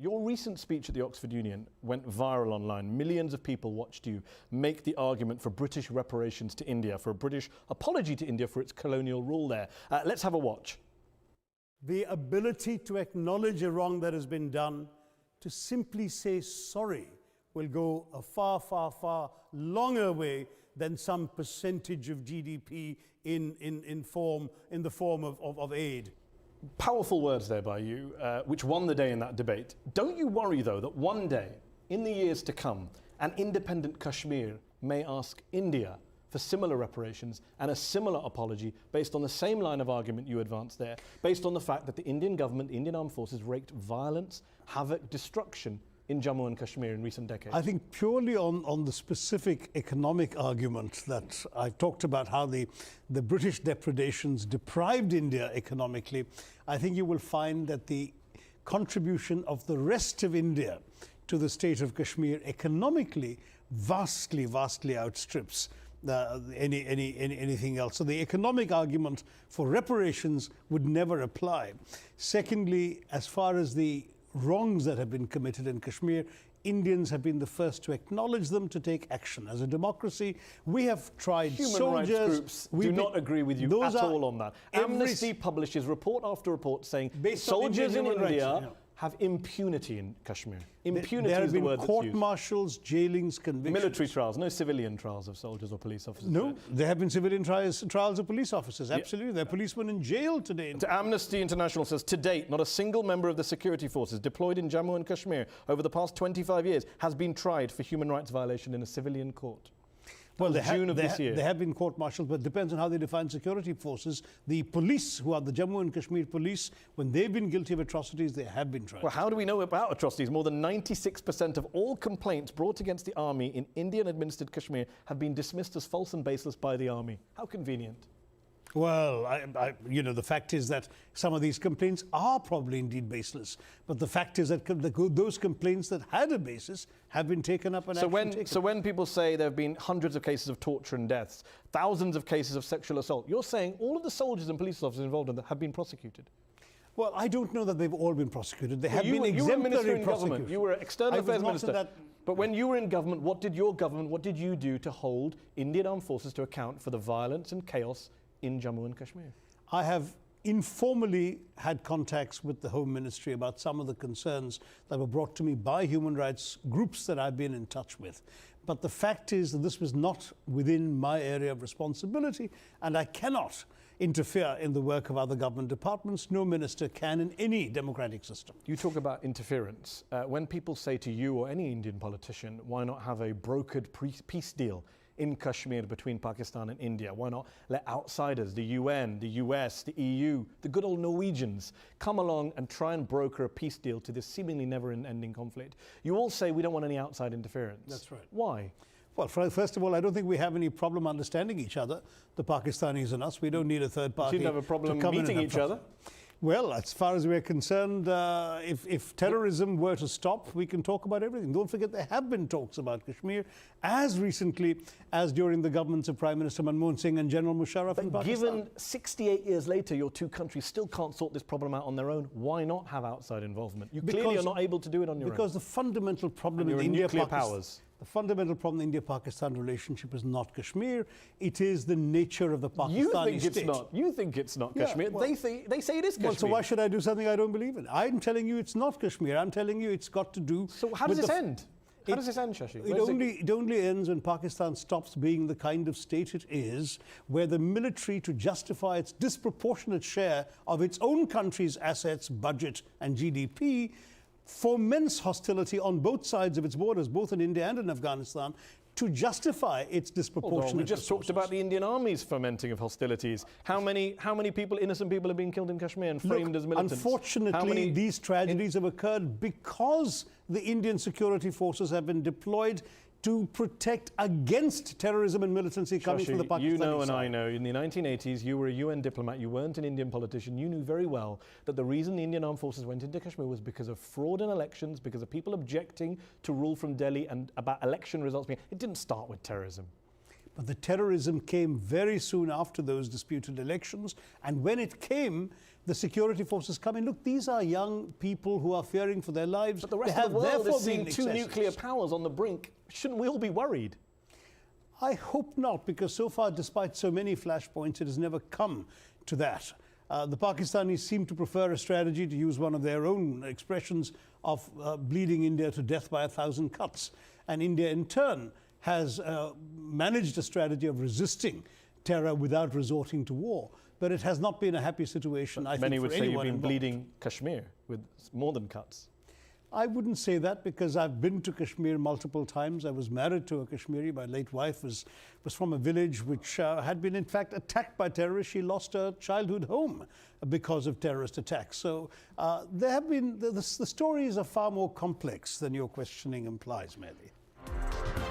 Your recent speech at the Oxford Union went viral online. Millions of people watched you make the argument for British reparations to India, for a British apology to India for its colonial rule there. Let's have a watch. The ability to acknowledge a wrong that has been done, to simply say sorry, will go a far, far, far longer way than some percentage of GDP in the form of aid. Powerful words there by you, which won the day in that debate. Don't you worry, though, that one day, in the years to come, an independent Kashmir may ask India for similar reparations and a similar apology based on the same line of argument you advanced there, based on the fact that the Indian government, the Indian armed forces, wreaked violence, havoc, destruction in Jammu and Kashmir in recent decades? I think purely on the specific economic argument that I talked about, how the British depredations deprived India economically, I think you will find that the contribution of the rest of India to the state of Kashmir economically vastly, vastly outstrips anything else. So the economic argument for reparations would never apply. Secondly, as far as the wrongs that have been committed in Kashmir, Indians have been the first to acknowledge them, to take action. As a democracy, we have tried. Human rights groups do not agree with you at all on that. Amnesty publishes report after report saying soldiers in India have impunity in Kashmir. Impunity there is the word have been court-martials, jailings, convictions. Military trials, no civilian trials of soldiers or police officers. No, there have been civilian trials of police officers, absolutely. There are policemen in jail today. Amnesty International says, to date, not a single member of the security forces deployed in Jammu and Kashmir over the past 25 years has been tried for human rights violation in a civilian court. Well, there have been court-martials, but it depends on how they define security forces. The police, who are the Jammu and Kashmir police, when they've been guilty of atrocities, they have been tried. Well, how do we know about atrocities? More than 96% of all complaints brought against the army in Indian-administered Kashmir have been dismissed as false and baseless by the army. How convenient. Well, you know, the fact is that some of these complaints are probably indeed baseless. But the fact is that those complaints that had a basis have been taken up and taken. So when people say there have been hundreds of cases of torture and deaths, thousands of cases of sexual assault, you're saying all of the soldiers and police officers involved in that have been prosecuted? Well, I don't know that they've all been prosecuted. They have been exemplary prosecutions. You were External Affairs Minister. But when you were in government, what did you do to hold Indian armed forces to account for the violence and chaos in Jammu and Kashmir? I have informally had contacts with the Home Ministry about some of the concerns that were brought to me by human rights groups that I've been in touch with. But the fact is that this was not within my area of responsibility, and I cannot interfere in the work of other government departments. No minister can in any democratic system. You talk about interference. When people say to you or any Indian politician, why not have a brokered peace deal in Kashmir between Pakistan and India? Why not let outsiders, the UN, the US, the EU, the good old Norwegians, come along and try and broker a peace deal to this seemingly never-ending conflict? You all say we don't want any outside interference. That's right. Why? Well, first of all, I don't think we have any problem understanding each other, the Pakistanis and us. We don't need a third party. You didn't have a problem meeting each other? Well, as far as we're concerned, if terrorism were to stop, we can talk about everything. Don't forget there have been talks about Kashmir as recently as during the governments of Prime Minister Manmohan Singh and General Musharraf in Pakistan. Given 68 years later, your two countries still can't sort this problem out on their own, why not have outside involvement? You clearly are not able to do it on your own. Because the fundamental problem in the fundamental problem in the India-Pakistan relationship is not Kashmir. It is the nature of the Pakistani state. You think it's not Kashmir. Well, they say it is Kashmir. Well, so why should I do something I don't believe in? I'm telling you it's not Kashmir. I'm telling you it's got to do. So how does this end? How does this end, Shashi? It only ends when Pakistan stops being the kind of state it is, where the military, to justify its disproportionate share of its own country's assets, budget and GDP, foments hostility on both sides of its borders, both in India and in Afghanistan, to justify its disproportionate We just talked about the Indian Army's fomenting of hostilities. How many people, innocent people, have been killed in Kashmir and framed as militants? Unfortunately, these tragedies have occurred because the Indian security forces have been deployed to protect against terrorism and militancy coming from the Pakistani side. You know and I know, in the 1980s, you were a UN diplomat, you weren't an Indian politician, you knew very well that the reason the Indian armed forces went into Kashmir was because of fraud in elections, because of people objecting to rule from Delhi and about election results. It didn't start with terrorism. But the terrorism came very soon after those disputed elections, and when it came, the security forces come in. Look, these are young people who are fearing for their lives. But the rest They of the have world therefore is seeing been two excesses. nuclear powers on the brink. Shouldn't we all be worried? I hope not, because so far, despite so many flashpoints, it has never come to that. The Pakistanis seem to prefer a strategy, to use one of their own expressions, of bleeding India to death by 1,000 cuts. And India, in turn, has managed a strategy of resisting terror without resorting to war. But it has not been a happy situation, I think, for Many would say you've anyone been involved. bleeding Kashmir with more than cuts. I wouldn't say that, because I've been to Kashmir multiple times. I was married to a Kashmiri. My late wife was from a village which had been, in fact, attacked by terrorists. She lost her childhood home because of terrorist attacks. So there have been, the stories are far more complex than your questioning implies, Mehdi.